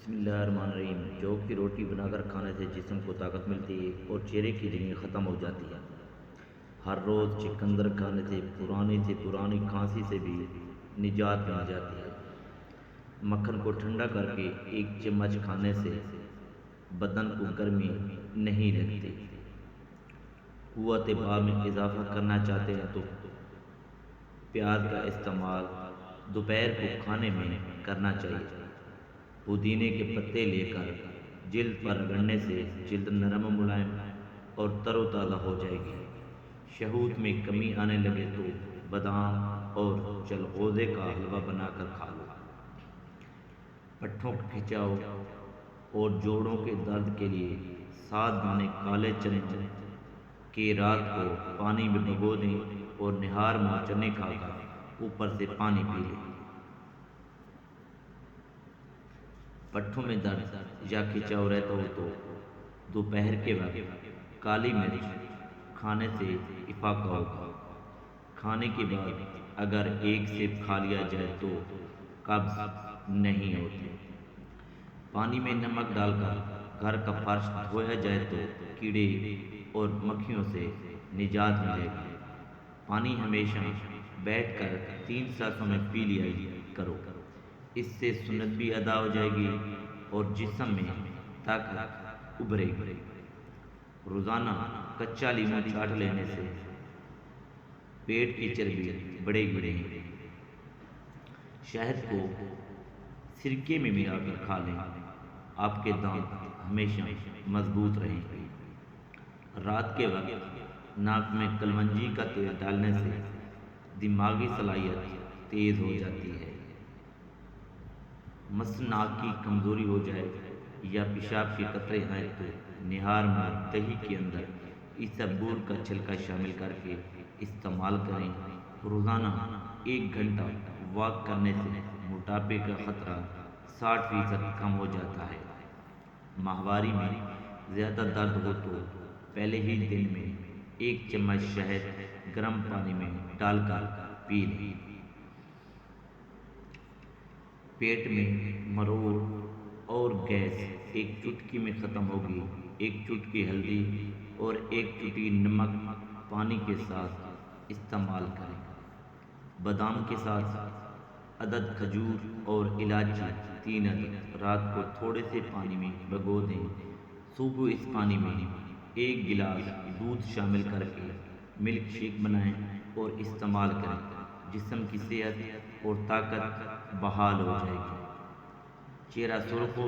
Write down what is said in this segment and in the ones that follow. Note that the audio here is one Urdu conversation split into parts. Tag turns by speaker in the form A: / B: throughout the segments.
A: بسم اللہ الرحمن الرحیم۔ جو کی روٹی بنا کر کھانے سے جسم کو طاقت ملتی ہے اور چہرے کی جلن ختم ہو جاتی ہے۔ ہر روز چقندر کھانے سے پرانی کھانسی سے بھی نجات مل جاتی ہے۔ مکھن کو ٹھنڈا کر کے 1 چمچ کھانے سے بدن کو گرمی نہیں لگتی۔ قوت باہ میں اضافہ کرنا چاہتے ہیں تو پیاز کا استعمال دوپہر کو کھانے میں کرنا چاہیے۔ پودینے کے پتے لے کر جلد پر رگڑنے سے جلد نرم و ملائم اور تر و تازہ ہو جائے گی۔ شہوت میں کمی آنے لگے تو بادام اور چلغوزے کا حلوہ بنا کر کھا لو۔ پٹھوں کا کھچاؤ اور جوڑوں کے درد کے لیے 7 دانے کالے چنوں کے رات کو پانی میں بھگو دیں اور نہار منہ چنے کھا کر اوپر سے پانی پی لیں۔ پٹھوں میں درد یا کھچاؤ رہتا ہو تو دوپہر کے وقت کالی مرچ کھانے سے افاقہ ہوگا۔ کھانے کے بعد اگر 1 سیب کھا لیا جائے تو قبض نہیں ہوتی۔ پانی میں نمک ڈال کر گھر کا فرش دھویا جائے تو کیڑے اور مکھیوں سے نجات ملے گی۔ پانی ہمیشہ بیٹھ کر 3 سانسوں میں پی لیا کرو، اس سے سنت بھی ادا ہو جائے گی اور جسم میں طاقت ابھرے گی۔ روزانہ کچا لیموں چاٹ لینے سے پیٹ کی چربی بڑھے گی نہیں۔ شہد کو سرکے میں ملا کر کھا لیں، آپ کے دانت ہمیشہ مضبوط رہیں گے۔ رات کے وقت ناک میں کلونجی کا تیل ڈالنے سے دماغی صلاحیت تیز ہو جاتی ہے۔ مس ناک کی کمزوری ہو جائے یا پیشاب کے قطرے آئے تو نہار منہ دہی کے اندر اسبگول کا چھلکا شامل کر کے استعمال کریں۔ روزانہ 1 گھنٹہ واک کرنے سے موٹاپے کا خطرہ 60% کم ہو جاتا ہے۔ ماہواری میں زیادہ درد ہو تو پہلے ہی دن میں 1 چمچ شہد گرم پانی میں ڈال کر پی لیں۔ پیٹ میں مروڑ اور گیس 1 چٹکی میں ختم ہوگی۔ 1 چٹکی ہلدی اور 1 چٹکی نمک پانی کے ساتھ استعمال کریں۔ بادام کے ساتھ عدد کھجور اور الائچی 3 عدد رات کو تھوڑے سے پانی میں بھگو دیں۔ صبح اس پانی میں 1 گلاس دودھ شامل کر کے ملک شیک بنائیں اور استعمال کریں۔ جسم کی صحت اور طاقت بحال ہو جائے گی۔ چہرہ سرخ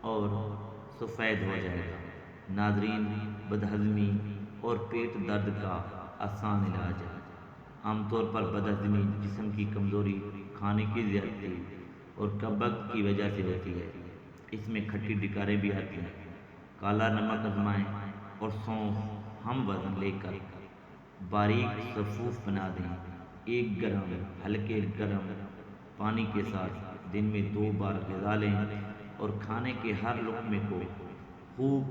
A: اور سفید ہو جائے گا۔ ناظرین، بدہضمی اور پیٹ درد کا آسان علاج ہے۔ عام طور پر بدہضمی جسم کی کمزوری، کھانے کی زیادتی اور قبض کی وجہ سے ہوتی ہے۔ اس میں کھٹی ڈکاریں بھی آتی ہیں۔ کالا نمک آزمائیں اور سونف ہم وزن لے کر باریک صفوف بنا دیں۔ 1 گرم ہلکے گرم پانی کے ساتھ دن میں 2 بار غذا لیں اور کھانے کے ہر لقمے کو خوب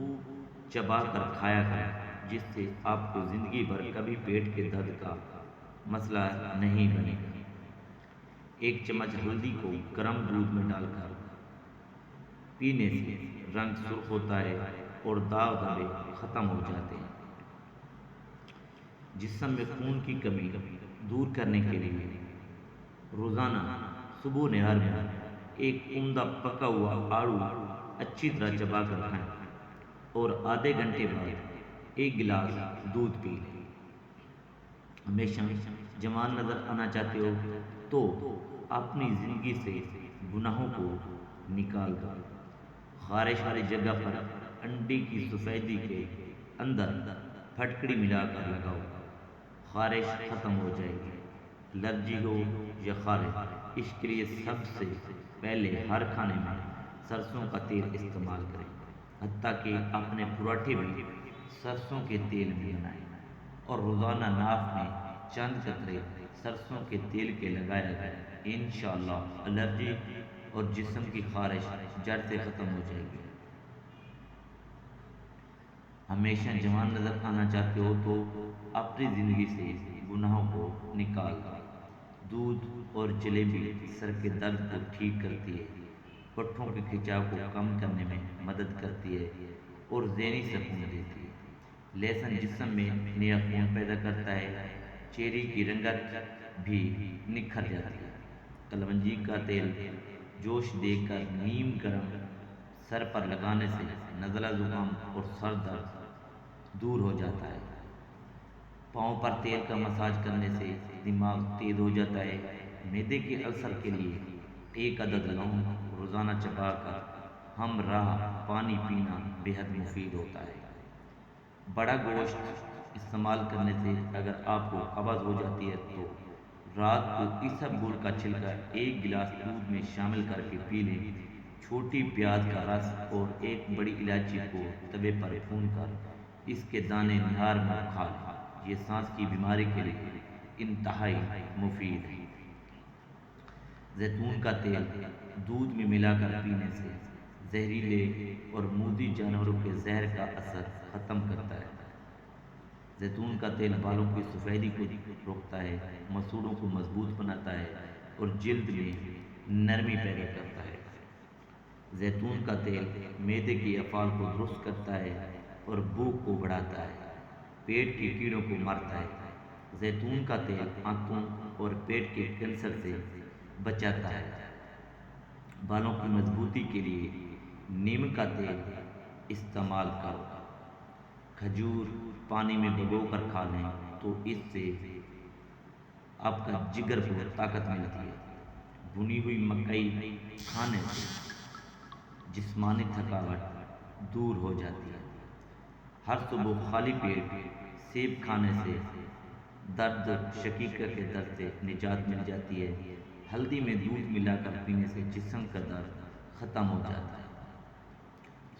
A: چبا کر کھایا کریں، جس سے آپ کو زندگی بھر کبھی پیٹ کے درد کا مسئلہ نہیں بنے گا۔ 1 چمچ ہلدی کو گرم دودھ میں ڈال کر پینے سے رنگ سرخ ہوتا ہے اور داغ دھبے ختم ہو جاتے ہیں۔ جسم میں خون کی کمی دور کرنے کے لیے روزانہ صبح نہار میں 1 عمدہ پکا ہوا آڑو اچھی طرح چبا کر کھائیں اور آدھے گھنٹے بعد 1 گلاس دودھ پی لیں۔ ہمیشہ جوان نظر آنا چاہتے ہو تو اپنی زندگی سے گناہوں کو نکال دو۔ خارش والی جگہ پر انڈے کی سفیدی کے اندر پھٹکڑی ملا کر لگاؤ، خارش ختم ہو جائے گی۔ الرجی ہو یا خارش، اس کے لیے سب سے پہلے ہر کھانے میں سرسوں کا تیل استعمال کریں، حتیٰ کہ اپنے پراٹھے بھی سرسوں کے تیل میں بنائیں اور روزانہ ناک میں چند قطرے سرسوں کے تیل کے لگایا جائے۔ انشاءاللہ الرجی اور جسم کی خارش جڑ سے ختم ہو جائے گی۔ ہمیشہ جوان نظر آنا چاہتے ہو تو اپنی زندگی سے گناہوں کو نکال دو۔ دودھ اور جلیبی سر کے درد کو ٹھیک کرتی ہے پٹھوں کے کھچاؤ کو کم کرنے میں مدد کرتی ہے اور ذہنی سکون دیتی ہے۔ لہسن جسم میں نیا خون پیدا کرتا ہے، چہرے کی رنگت بھی نکھر جاتی ہے۔ کلونجی کا تیل جوش دے کر نیم گرم سر پر لگانے سے نزلہ زکام اور سر درد دور ہو جاتا ہے۔ پاؤں پر تیل کا مساج کرنے سے دماغ تیز ہو جاتا ہے۔ معدے کے السر کے لیے ایک عدد لونگ روزانہ چبا کر ہم راہ پانی پینا بے حد مفید ہوتا ہے۔ بڑا گوشت استعمال کرنے سے اگر آپ کو قبض ہو جاتی ہے تو رات کو اسب گڑ کا چھلکا ایک گلاس دودھ میں شامل کر کے پی لیں۔ چھوٹی پیاز کا رس اور ایک بڑی الائچی کو توے پر بھون کر اس کے دانے نہار میں کھا لیں۔ یہ سانس کی بیماری کے لیے انتہائی مفید ہے۔ زیتون کا تیل دودھ میں ملا کر پینے سے زہریلے اور مودی جانوروں کے زہر کا اثر ختم کرتا ہے۔ زیتون کا تیل بالوں کی سفیدی کو روکتا ہے، مسوڑوں کو مضبوط بناتا ہے اور جلد میں نرمی پیدا کرتا ہے۔ زیتون کا تیل معدے کی افعال کو درست کرتا ہے اور بھوک کو بڑھاتا ہے، پیٹ کے کیڑوں کو مارتا ہے۔ زیتون کا تیل آنتوں اور پیٹ کے کینسر سے بچاتا ہے۔ بالوں کی مضبوطی کے لیے نیم کا تیل استعمال کرو۔ کھجور پانی میں بھگو کر کھا لیں تو اس سے آپ کا جگر کو طاقت ملتی ہے۔ بھنی ہوئی مکئی کھانے سے جسمانی تھکاوٹ دور ہو جاتی ہے۔ ہر صبح خالی پیٹ سیب کھانے سے درد شقیقہ کے درد سے نجات مل جاتی ہے۔ ہلدی میں دودھ ملا کر پینے سے جسم کا درد ختم ہو جاتا ہے۔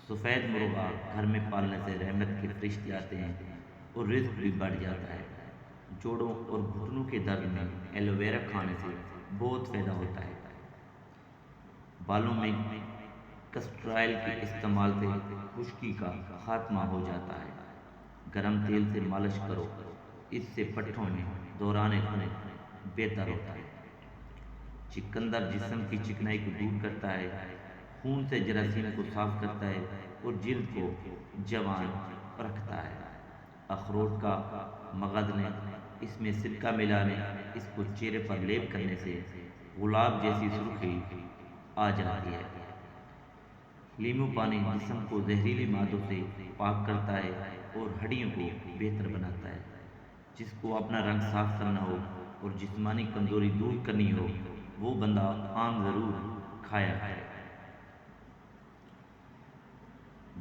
A: سفید مرغا گھر میں پالنے سے رحمت کے فرشتے آتے ہیں اور رزق بھی بڑھ جاتا ہے۔ جوڑوں اور گھٹنوں کے درد میں ایلو ویرا کھانے سے بہت فائدہ ہوتا ہے۔ بالوں میں کسٹر آئل کے استعمال سے خشکی کا خاتمہ ہو جاتا ہے۔ گرم تیل سے مالش کرو، اس سے پٹھوں میں دوران خون بہتر ہوتا ہے۔ چقندر جسم کی چکنائی کو دور کرتا ہے، خون سے جراثیم کو صاف کرتا ہے اور جلد کو جوان رکھتا ہے۔ اخروٹ کا مغز لیں، اس میں سرکہ ملا لیں، اس کو چہرے پر لیپ کرنے سے گلاب جیسی سرخی آ جاتی ہے۔ لیمو پانی جسم کو زہریلی مادوں سے پاک کرتا ہے اور ہڈیوں کو بہتر بناتا ہے۔ جس کو اپنا رنگ صاف کرنا ہو اور جسمانی کمزوری دور کرنی ہو وہ بندہ آم ضرور کھایا کرے۔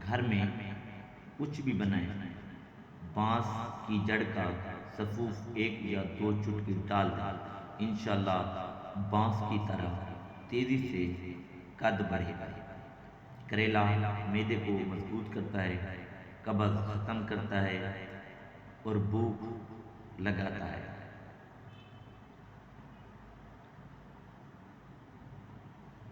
A: گھر میں کچھ بھی بنائیں، بانس کی جڑ کا سفوف ایک یا دو چٹکی ڈال دیں، انشاءاللہ بانس کی طرح تیزی سے قد بڑھے گا۔ کریلا معدے کو مضبوط کرتا ہے، قبض ختم کرتا ہے اور بھوک لگاتا ہے۔